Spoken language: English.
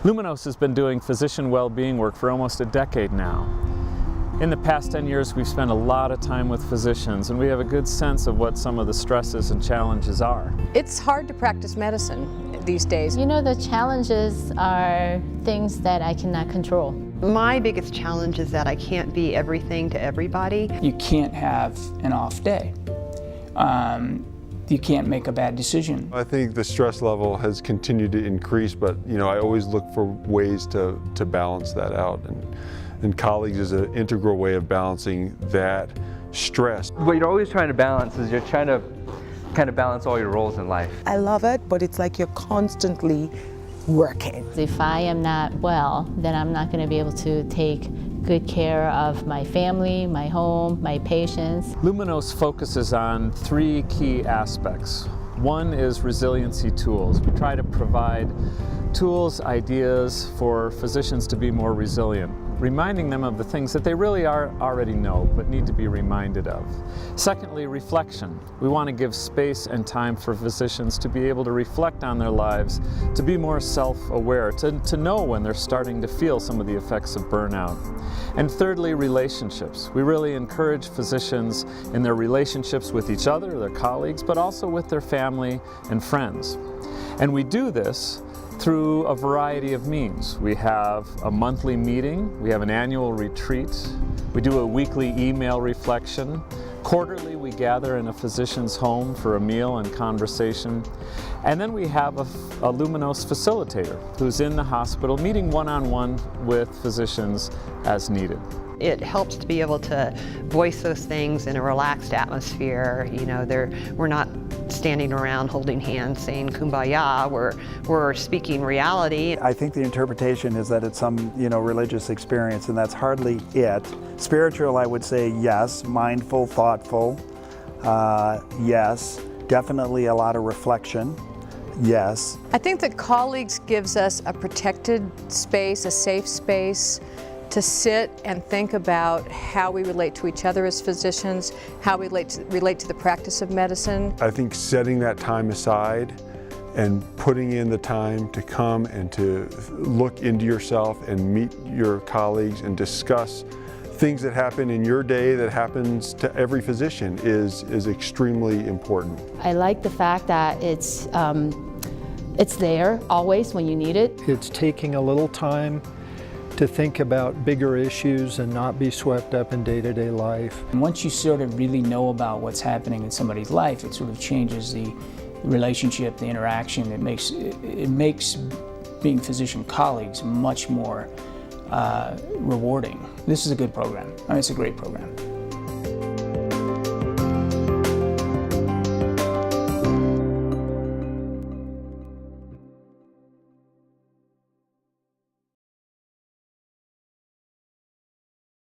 Lumunos has been doing physician well-being work for almost a decade now. In the past 10 years, we've spent a lot of time with physicians, and we have a good sense of what some of the stresses and challenges are. It's hard to practice medicine these days. You know, the challenges are things that I cannot control. My biggest challenge is that I can't be everything to everybody. You can't have an off day. You can't make a bad decision. I think the stress level has continued to increase, but I always look for ways to balance that out. And colleagues is an integral way of balancing that stress. What you're always trying to balance is you're trying to kind of balance all your roles in life. I love it, but it's like you're constantly working. If I am not well, then I'm not going to be able to take good care of my family, my home, my patients. Lumunos focuses on three key aspects. One is resiliency tools. We try to provide tools, ideas for physicians to be more resilient, reminding them of the things that they really already know but need to be reminded of. Secondly, reflection. We want to give space and time for physicians to be able to reflect on their lives, to be more self-aware, to know when they're starting to feel some of the effects of burnout. And thirdly, relationships. We really encourage physicians in their relationships with each other, their colleagues, but also with their family and friends. And we do this through a variety of means. We have a monthly meeting, we have an annual retreat, we do a weekly email reflection. Quarterly, we gather in a physician's home for a meal and conversation. And then we have a Lumunos facilitator who's in the hospital meeting one-on-one with physicians as needed. It helps to be able to voice those things in a relaxed atmosphere. We're not standing around holding hands saying kumbaya, we're speaking reality. I think the interpretation is that it's some religious experience, and that's hardly it. Spiritual, I would say yes. Mindful, thoughtful, yes. Definitely a lot of reflection, yes. I think that colleagues gives us a protected space, a safe space to sit and think about how we relate to each other as physicians, how we relate to the practice of medicine. I think setting that time aside and putting in the time to come and to look into yourself and meet your colleagues and discuss things that happen in your day that happens to every physician is extremely important. I like the fact that it's there always when you need it. It's taking a little time to think about bigger issues and not be swept up in day-to-day life. And once you sort of really know about what's happening in somebody's life, it sort of changes the relationship, the interaction. It makes being physician colleagues much more rewarding. This is a good program. I mean, it's a great program.